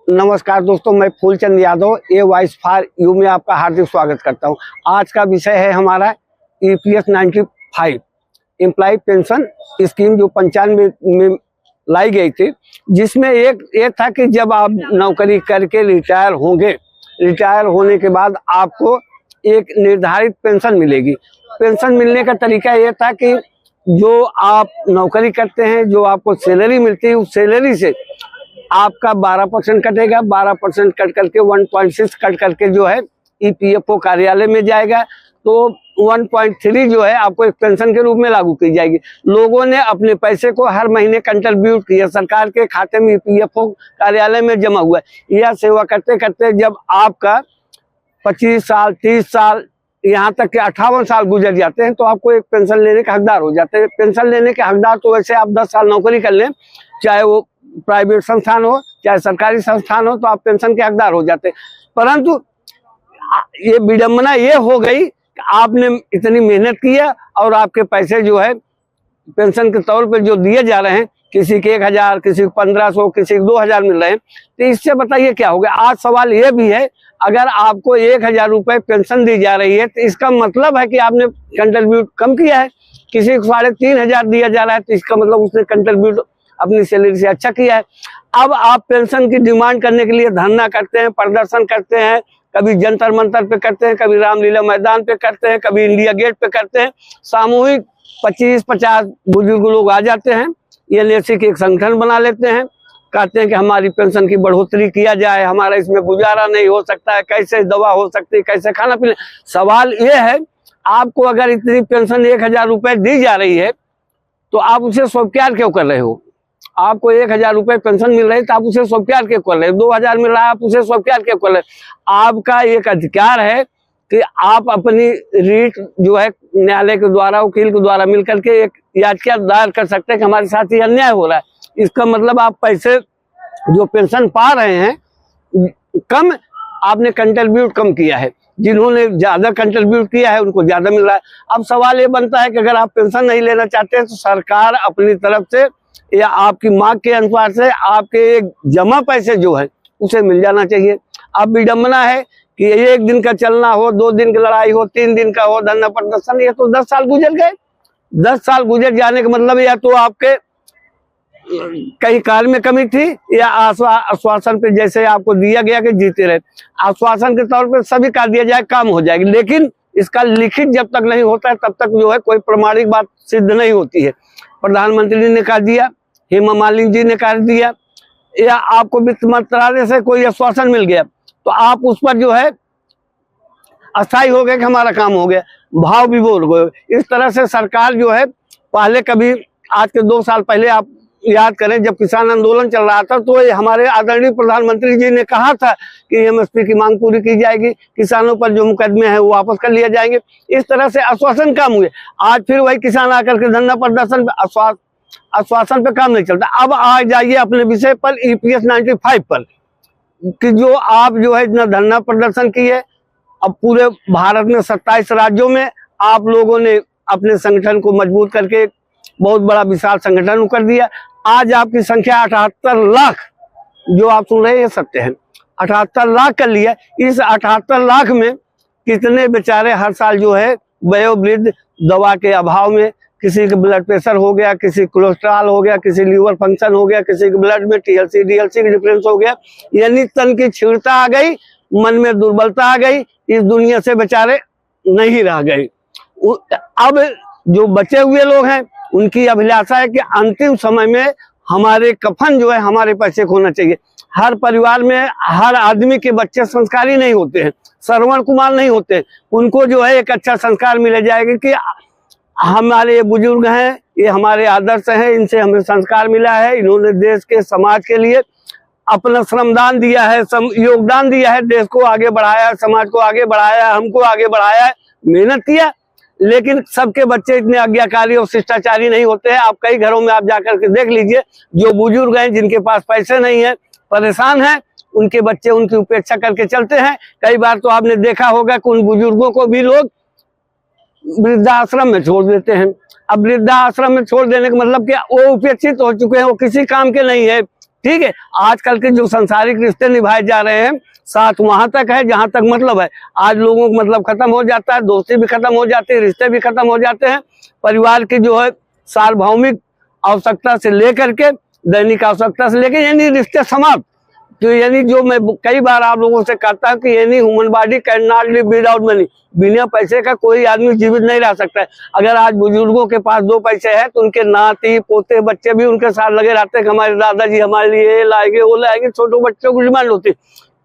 नमस्कार दोस्तों, मैं Phoolchand Yadav a voice for you में आपका हार्दिक स्वागत करता हूं। आज का विषय है हमारा EPS 95 एम्प्लॉय पेंशन स्कीम जो 95 में लाई गई थी, जिसमें एक था कि जब आप नौकरी करके रिटायर होंगे, रिटायर होने के बाद आपको एक निर्धारित पेंशन मिलेगी। पेंशन मिलने का तरीका ये था कि जो आप नौकरी करते हैं, जो आपको सैलरी मिलती है, उस सैलरी से आपका 12% कटेगा। 12% कट करके 1.6 कट करके जो है EPFO कार्यालय में जाएगा। तो 1.3 जो है आपको एक पेंशन के रूप में लागू की जाएगी। लोगों ने अपने पैसे को हर महीने कंट्रीब्यूट किया, सरकार के खाते में EPFO कार्यालय में जमा हुआ है। यह सेवा करते करते जब आपका 25 साल 30 साल यहाँ तक के 58 साल गुजर जाते हैं तो आपको एक पेंशन लेने के हकदार हो जाते हैं। पेंशन लेने के हकदार तो वैसे आप 10 साल नौकरी कर लें, चाहे वो प्राइवेट संस्थान हो चाहे सरकारी संस्थान हो, तो आप पेंशन के हकदार हो जाते हैं। परंतु ये विडंबना ये हो गई कि आपने इतनी मेहनत की है और आपके पैसे जो है पेंशन के तौर पर जो दिए जा रहे हैं, किसी के 1000, किसी को 1500, किसी को 2000 मिल रहे हैं, तो इससे बताइए क्या हो गया। आज सवाल ये भी है, अगर आपको 1000 रुपए पेंशन दी जा रही है तो इसका मतलब है कि आपने कंट्रीब्यूट कम किया है। किसी को 3500 दिया जा रहा है तो इसका मतलब उसने कंट्रीब्यूट अपनी सैलरी से अच्छा किया है। अब आप पेंशन की डिमांड करने के लिए धरना करते हैं, प्रदर्शन करते हैं, कभी जंतर मंतर पे करते हैं, कभी रामलीला मैदान पे करते हैं, कभी इंडिया गेट पे करते हैं। सामूहिक 25-50 बुजुर्ग लोग आ जाते हैं, LIC के एक संगठन बना लेते हैं, कहते हैं कि हमारी पेंशन की बढ़ोतरी किया जाए, हमारा इसमें गुजारा नहीं हो सकता है, कैसे दवा हो सकती है, कैसे खाना पीना। सवाल ये है, आपको अगर इतनी पेंशन 1000 रुपए दी जा रही है तो आप उसे स्वीकार क्यों कर रहे हो। आपको 1000 रुपए पेंशन मिल रही है तो आप उसे स्वीकार क्यों कर रहे हो। 2000 मिल रहा है, आप उसे स्वीकार क्यों कर रहे हो। आपका एक अधिकार है कि आप अपनी रीट जो है न्यायालय के द्वारा, वकील के द्वारा मिलकर के एक याचिका दायर कर सकते हैं कि हमारे साथ ये अन्याय हो रहा है। इसका मतलब आप पैसे जो पेंशन पा रहे हैं कम, आपने कंट्रीब्यूट कम किया है। जिन्होंने ज्यादा कंट्रीब्यूट किया है उनको ज्यादा मिल रहा है। अब सवाल ये बनता है कि अगर आप पेंशन नहीं लेना चाहते हैं तो सरकार अपनी तरफ से या आपकी मांग के अनुसार से आपके एक जमा पैसे जो है उसे मिल जाना चाहिए। अब विडंबना है कि 1 दिन का चलना हो, 2 दिन की लड़ाई हो, 3 दिन का हो धरना प्रदर्शन, ये तो 10 साल गुजर गए। 10 साल गुजर जाने का मतलब या तो आपके कहीं कार्य में कमी थी या आश्वासन पे जैसे आपको दिया गया कि जीते रहे, आश्वासन के तौर पर सभी कर दिया जाए, काम हो जाएगी। लेकिन इसका लिखित जब तक नहीं होता है तब तक जो है कोई प्रमाणिक बात सिद्ध नहीं होती है। प्रधानमंत्री ने कह दिया, हेमा मालिनी जी ने कर दिया, या आपको वित्त मंत्रालय से कोई आश्वासन मिल गया तो आप उस पर जो है अस्थायी हो गए कि हमारा काम हो गया, भाव विभोर गए। इस तरह से सरकार जो है पहले कभी, आज के 2 साल पहले आप याद करें जब किसान आंदोलन चल रहा था तो हमारे आदरणीय प्रधानमंत्री जी ने कहा था कि MSP की मांग पूरी की जाएगी, किसानों पर जो मुकदमे हैं वो वापस कर लिए जाएंगे। इस तरह से आश्वासन काम हुए। आज फिर वही किसान आकर के धरना प्रदर्शन आश्वासन पे काम नहीं चलता। अब आ जाइए अपने विषय पर EPS 95 पर, कि जो आप जो है इतना धरना प्रदर्शन किए। अब पूरे भारत में 27 राज्यों में आप लोगों ने अपने संगठन को मजबूत करके बहुत बड़ा विशाल संगठन कर दिया। आज आपकी संख्या 78 लाख, जो आप सुन रहे हैं ये सत्य है, 78 लाख कर लिया। इस 78 लाख में कितने बेचारे हर साल जो है वयोवृद्ध दवा के अभाव में, किसी का ब्लड प्रेशर हो गया, किसी कोलेस्ट्रॉल हो गया, किसी लीवर फंक्शन हो गया, किसी के ब्लड में TLC DLC का डिफरेंस हो गया, यानी तन की क्षीणता आ गई, मन में दुर्बलता आ गई, इस दुनिया से बेचारे नहीं रह गए। अब जो बचे हुए लोग हैं उनकी अभिलाषा है कि अंतिम समय में हमारे कफन जो है हमारे पैसे को होना चाहिए। हर परिवार में हर आदमी के बच्चे संस्कारी नहीं होते हैं, श्रवण कुमार नहीं होते। उनको जो है एक अच्छा संस्कार मिल जाएगा कि हमारे ये बुजुर्ग हैं, ये हमारे आदर्श हैं, इनसे हमें संस्कार मिला है, इन्होंने देश के समाज के लिए अपना श्रमदान दिया है, योगदान दिया है, देश को आगे बढ़ाया, समाज को आगे बढ़ाया, हमको आगे बढ़ाया, मेहनत किया। लेकिन सबके बच्चे इतने आज्ञाकारी और शिष्टाचारी नहीं होते हैं। आप कई घरों में आप जाकर के देख लीजिए, जो बुजुर्ग हैं जिनके पास पैसे नहीं है, परेशान हैं, उनके बच्चे उनकी उपेक्षा करके चलते हैं। कई बार तो आपने देखा होगा कि उन बुजुर्गों को भी लोग वृद्धाश्रम में छोड़ देते हैं। अब वृद्धाश्रम में छोड़ देने का मतलब क्या, वो उपेक्षित हो चुके हैं, वो किसी काम के नहीं है, ठीक है। आजकल के जो सांसारिक रिश्ते निभाए जा रहे हैं, साथ वहां तक है जहां तक मतलब है। आज लोगों को मतलब खत्म हो जाता है, दोस्ती भी खत्म हो जाती है, रिश्ते भी खत्म हो जाते हैं। परिवार की जो है सार्वभौमिक आवश्यकता से लेकर के दैनिक आवश्यकता से लेकर यानी रिश्ते समाप्त। तो यानी जो मैं कई बार आप लोगों से कहता हूँ कि यानी human body can not live without money, बिना पैसे का कोई आदमी जीवित नहीं रह सकता है। अगर आज बुजुर्गों के पास 2 पैसे हैं तो उनके नाती पोते बच्चे भी उनके साथ लगे रहते हैं कि हमारे दादाजी हमारे लिए ये लाएंगे वो लाएंगे। छोटे बच्चों को डिमांड होती है।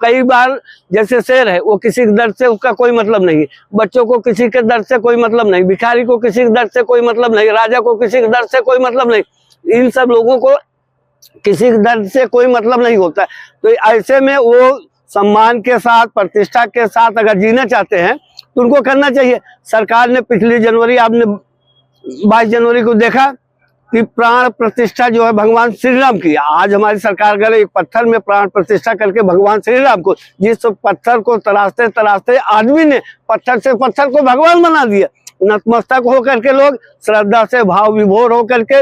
कई बार जैसे शेर है वो किसी के दर्द से उसका कोई मतलब नहीं, बच्चों को किसी के दर्द से कोई मतलब नहीं, भिखारी को किसी के दर्द से कोई मतलब नहीं, राजा को किसी के दर्द से कोई मतलब नहीं। इन सब लोगों को किसी दर्द से कोई मतलब नहीं होता। तो ऐसे में वो सम्मान के साथ प्रतिष्ठा के साथ अगर जीना चाहते हैं तो उनको करना चाहिए। सरकार ने पिछली जनवरी आपने 22 जनवरी को देखा कि प्राण प्रतिष्ठा जो है भगवान श्री राम की। आज हमारी सरकार करे एक पत्थर में प्राण प्रतिष्ठा करके भगवान श्री राम को, जिस पत्थर को तराशते तराशते आदमी ने पत्थर से पत्थर को भगवान बना दिया। नतमस्तक होकर के लोग श्रद्धा से भाव विभोर होकर के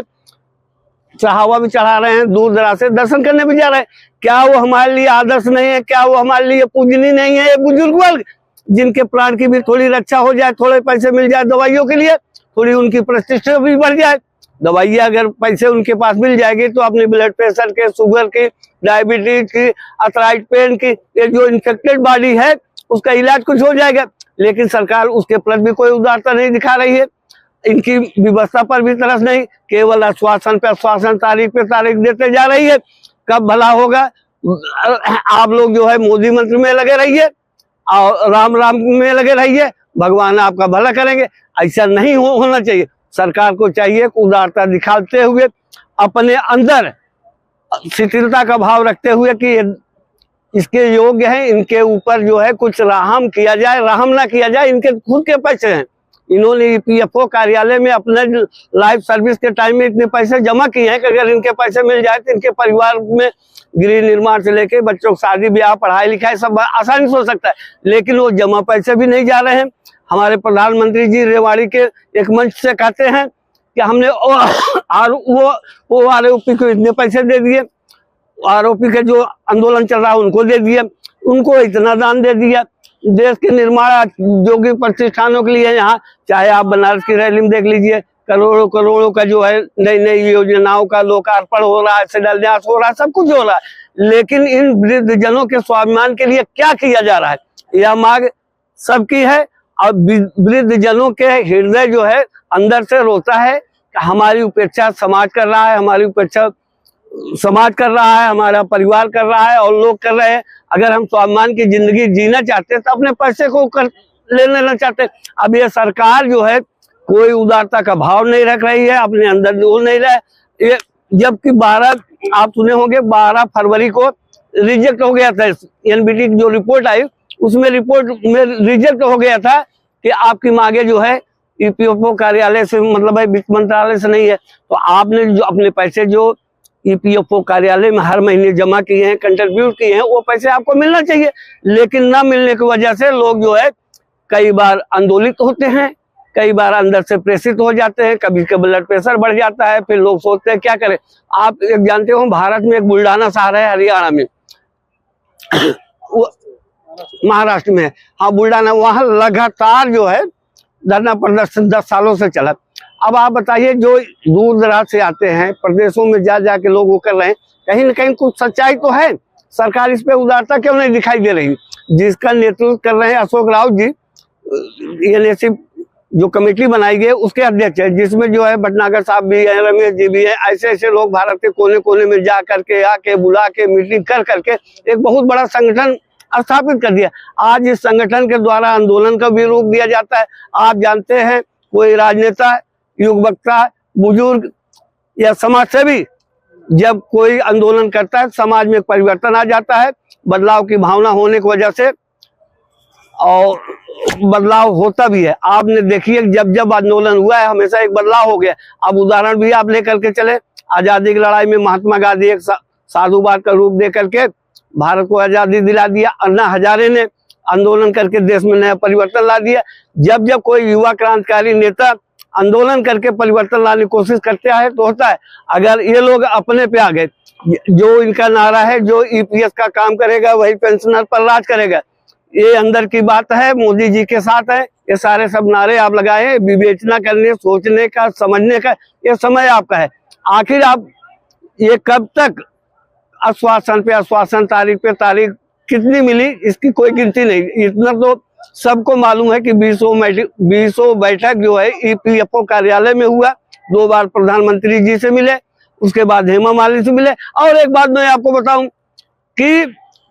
चढ़ावा भी चढ़ा रहे हैं, दूर दराज से दर्शन करने भी जा रहे हैं। क्या वो हमारे लिए आदर्श नहीं है? क्या वो हमारे लिए पूजनीय नहीं है? ये बुजुर्ग वर्ग जिनके प्राण की भी थोड़ी रक्षा हो जाए, थोड़े पैसे मिल जाए दवाइयों के लिए, थोड़ी उनकी प्रतिष्ठा भी बढ़ जाए। दवाइयाँ अगर पैसे उनके पास मिल जाएगी तो अपने ब्लड प्रेशर के, शुगर की, डायबिटीज की, अर्थराइट पेन की, ये जो इन्फेक्टेड बॉडी है उसका इलाज कुछ हो जाएगा। लेकिन सरकार उसके प्रति भी कोई उदारता नहीं दिखा रही है, इनकी व्यवस्था पर भी तरस नहीं, केवल आश्वासन पे आश्वासन, तारीख पे तारीख देते जा रही है। कब भला होगा? आप लोग जो है मोदी मंत्र में लगे रहिए और राम राम में लगे रहिए, भगवान आपका भला करेंगे। ऐसा नहीं होना चाहिए। सरकार को चाहिए उदारता दिखाते हुए अपने अंदर शिथिलता का भाव रखते हुए कि इसके योग्य है, इनके ऊपर जो है कुछ रहम किया जाए। रहम ना किया जाए, इनके खुद के पैसे हैं। इन्होंने ईपीएफओ कार्यालय में अपने लाइफ सर्विस के टाइम में इतने पैसे जमा किए हैं कि अगर इनके पैसे मिल जाए तो इनके परिवार में गृह निर्माण से लेके बच्चों को शादी ब्याह पढ़ाई लिखाई सब आसानी से हो सकता है। लेकिन वो जमा पैसे भी नहीं जा रहे हैं। हमारे प्रधानमंत्री जी रेवाड़ी के एक मंच से कहते हैं कि हमने वो आरोपी को इतने पैसे दे दिए, आरोपी के जो आंदोलन चल रहा है उनको दे दिए, उनको इतना दान दे दिया। देश के निर्माण जोगी प्रतिष्ठानों के लिए यहाँ चाहे आप बनारस की रैली में देख लीजिए, करोड़ों करोड़ों का जो है नई नई योजनाओं का लोकार्पण हो रहा है, शिलान्यास हो रहा है, सब कुछ हो रहा है। लेकिन इन वृद्ध जनों के स्वाभिमान के लिए क्या किया जा रहा है? यह मांग सबकी है। और वृद्ध जनों के हृदय जो है अंदर से रोता है कि हमारी उपेक्षा समाज कर रहा है, हमारी उपेक्षा समाज कर रहा है, हमारा परिवार कर रहा है और लोग कर रहे हैं। अगर हम स्वाभिमान की जिंदगी जीना चाहते हैं तो अपने पैसे को ले लेना चाहते हैं। अब ये सरकार जो है कोई उदारता का भाव नहीं रख रही है, अपने अंदर जो नहीं रहे। ये जबकि 12 आप सुने होंगे 12 फरवरी को रिजेक्ट हो गया था एनबीटी की जो रिपोर्ट आई, उसमें रिपोर्ट में रिजेक्ट हो गया था कि आपकी मांगे जो है ईपीएफओ कार्यालय से मतलब है, वित्त मंत्रालय से नहीं है। तो आपने जो अपने पैसे जो ईपीएफओ कार्यालय में हर महीने जमा किए हैं, कंट्रीब्यूट किए हैं, वो पैसे आपको मिलना चाहिए। लेकिन ना मिलने की वजह से लोग जो है कई बार आंदोलित होते हैं, कई बार अंदर से प्रेषित हो जाते हैं, कभी का ब्लड प्रेशर बढ़ जाता है, फिर लोग सोचते हैं क्या करें। आप एक जानते हो भारत में एक बुल्डाना शहर है हरियाणा में, महाराष्ट्र में, हाँ बुल्डाना, वहां लगातार जो है धरना प्रदर्शन 10 सालों से चला। अब आप बताइए जो दूर दराज से आते हैं, प्रदेशों में जा जाके लोग वो कर रहे हैं, कहीं ना कहीं कुछ सच्चाई तो है। सरकार इस पे उदारता क्यों नहीं दिखाई दे रही? जिसका नेतृत्व कर रहे हैं अशोक राउत जी, एनएसी जो कमेटी बनाई गई उसके अध्यक्ष है, जिसमें जो है भटनागर साहब भी है, रमेश जी भी है। ऐसे ऐसे लोग भारत के कोने कोने में जा करके आके बुला के मीटिंग कर करके एक बहुत बड़ा संगठन स्थापित कर दिया। आज इस संगठन के द्वारा आंदोलन का भी रूप दिया जाता है। आप जानते हैं कोई राजनेता, युग वक्ता, बुजुर्ग या समाज सेवी जब कोई आंदोलन करता है समाज में परिवर्तन आ जाता है, बदलाव की भावना होने की वजह से, और बदलाव होता भी है। आपने देखिए जब जब आंदोलन हुआ है हमेशा एक बदलाव हो गया। अब उदाहरण भी आप लेकर के चले, आजादी की लड़ाई में महात्मा गांधी एक साधुवाद का रूप दे करके भारत को आजादी दिला दिया। अन्ना हजारे ने आंदोलन करके देश में नया परिवर्तन ला दिया। जब जब कोई युवा क्रांतिकारी नेता आंदोलन करके परिवर्तन लाने की कोशिश करते आए तो होता है। अगर ये लोग अपने पे आ गए, जो इनका नारा है, जो ईपीएस का काम करेगा वही पेंशनर पर राज करेगा, ये अंदर की बात है, मोदी जी के साथ है। ये सारे सब नारे आप लगाए, विवेचना करने, सोचने का, समझने का ये समय आपका है। आखिर आप ये कब तक आश्वासन पे आश्वासन, तारीख पे तारीख कितनी मिली इसकी कोई गिनती नहीं। इतना तो सबको मालूम है कि 20 बैठक जो है ईपीएफओ कार्यालय में हुआ, 2 बार प्रधानमंत्री जी से मिले, उसके बाद हेमा मालिनी से मिले। और एक बात मैं आपको बताऊं कि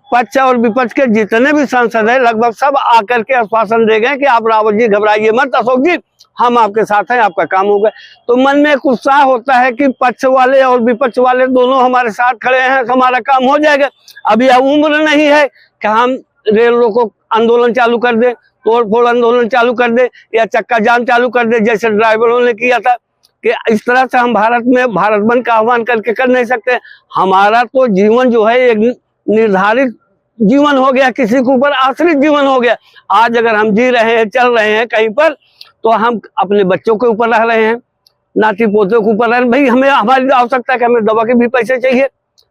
पक्ष और विपक्ष के जितने भी सांसद हैं लगभग सब आकर के आश्वासन दे गए कि आप रावत जी घबराइए मत, अशोक जी हम आपके साथ हैं, आपका काम होगा। तो मन में एक उत्साह होता है कि पक्ष वाले और विपक्ष वाले दोनों हमारे साथ खड़े हैं, हमारा काम हो जाएगा। अभी उम्र नहीं है कि हम रेल रोको आंदोलन चालू कर दे, तोड़ फोड़ आंदोलन चालू कर दे या चक्का जाम चालू कर दे जैसे ड्राइवरों ने किया था। कि इस तरह से हम भारत में भारत बंद का आह्वान करके कर नहीं सकते। हमारा तो जीवन जो है एक निर्धारित जीवन हो गया, किसी के ऊपर आश्रित जीवन हो गया। आज अगर हम जी रहे हैं, चल रहे हैं कहीं पर, तो हम अपने बच्चों के ऊपर रह रहे हैं, नाती पोतों के ऊपर रह रहे हैं। भाई हमें हमारी आवश्यकता है कि हमें दवा के भी पैसे चाहिए,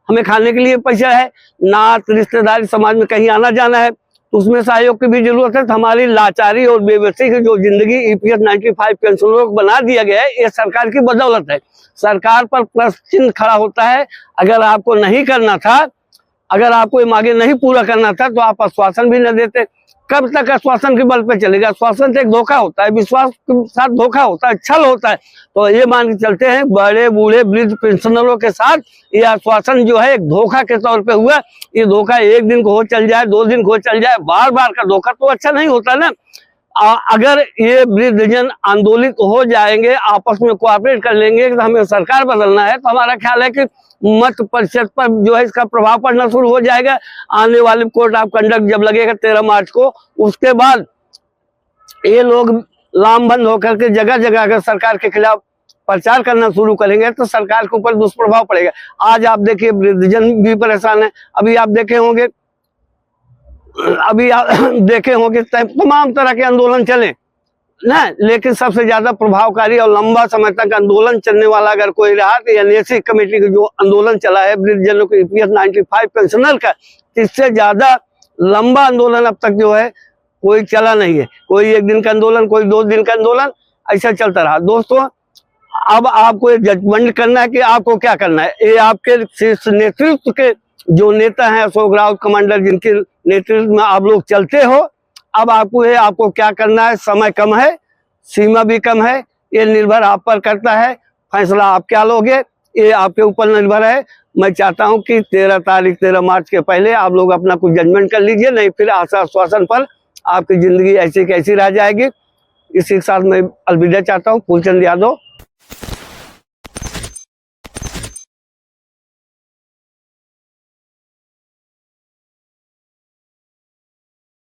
हमें खाने के लिए पैसा है, नात रिश्तेदारी समाज में कहीं आना जाना है तो उसमें सहयोग की भी जरूरत है। तो हमारी लाचारी और बेबसी की जो जिंदगी ईपीएस 95 पेंशनरों को बना दिया गया है, ये सरकार की बदौलत है। सरकार पर प्रश्न चिन्ह खड़ा होता है। अगर आपको नहीं करना था, अगर आपको आगे नहीं पूरा करना था तो आप आश्वासन भी न देते। कब तक आश्वासन के बल पे चलेगा? आश्वासन से एक धोखा होता है, विश्वास के साथ धोखा होता है, छल होता है। तो ये मान के चलते हैं बड़े बूढ़े वृद्ध पेंशनरों के साथ ये आश्वासन जो है एक धोखा के तौर पे हुआ। ये धोखा एक दिन को हो चल जाए, 2 दिन को हो चल जाए, बार बार का धोखा तो अच्छा नहीं होता ना। अगर ये वृद्धजन आंदोलित हो जाएंगे, आपस में कोऑपरेट कर लेंगे तो हमें सरकार बदलना है, तो हमारा ख्याल है कि मत प्रतिशत पर जो है इसका प्रभाव पड़ना शुरू हो जाएगा। आने वाले कोड ऑफ कंडक्ट जब लगेगा 13 मार्च को, उसके बाद ये लोग लामबंद होकर के जगह जगह अगर सरकार के खिलाफ प्रचार करना शुरू करेंगे तो सरकार के ऊपर दुष्प्रभाव पड़ेगा। आज आप देखिए वृद्धजन भी परेशान है। अभी आप देखे होंगे तमाम तरह के आंदोलन चले ना, लेकिन सबसे ज्यादा प्रभावकारी और लंबा समय तक आंदोलन चलने वाला अगर कोई रहा तो एनएसी कमेटी का जो आंदोलन चला है वृद्धजनों के ईपीएस 95 पेंशनर का, इससे ज्यादा लंबा आंदोलन अब तक जो है कोई चला नहीं है। कोई 1 दिन का आंदोलन, कोई 2 दिन का आंदोलन, ऐसा चलता रहा। दोस्तों अब आपको जजमेंट करना है कि आपको क्या करना है। ये आपके शीर्ष नेतृत्व के जो नेता हैं, अशोक रावत कमांडर, जिनके नेतृत्व में आप लोग चलते हो, अब आपको क्या करना है। समय कम है, सीमा भी कम है, ये निर्भर आप पर करता है। फैसला आप क्या लोगे ये आपके ऊपर निर्भर है। मैं चाहता हूं कि 13 मार्च के पहले आप लोग अपना कुछ जजमेंट कर लीजिए, नहीं फिर आशा आश्वासन पर आपकी जिंदगी ऐसी कैसी रह जाएगी। इसी के साथ मैं अलविदा चाहता हूँ। फूलचंद यादव।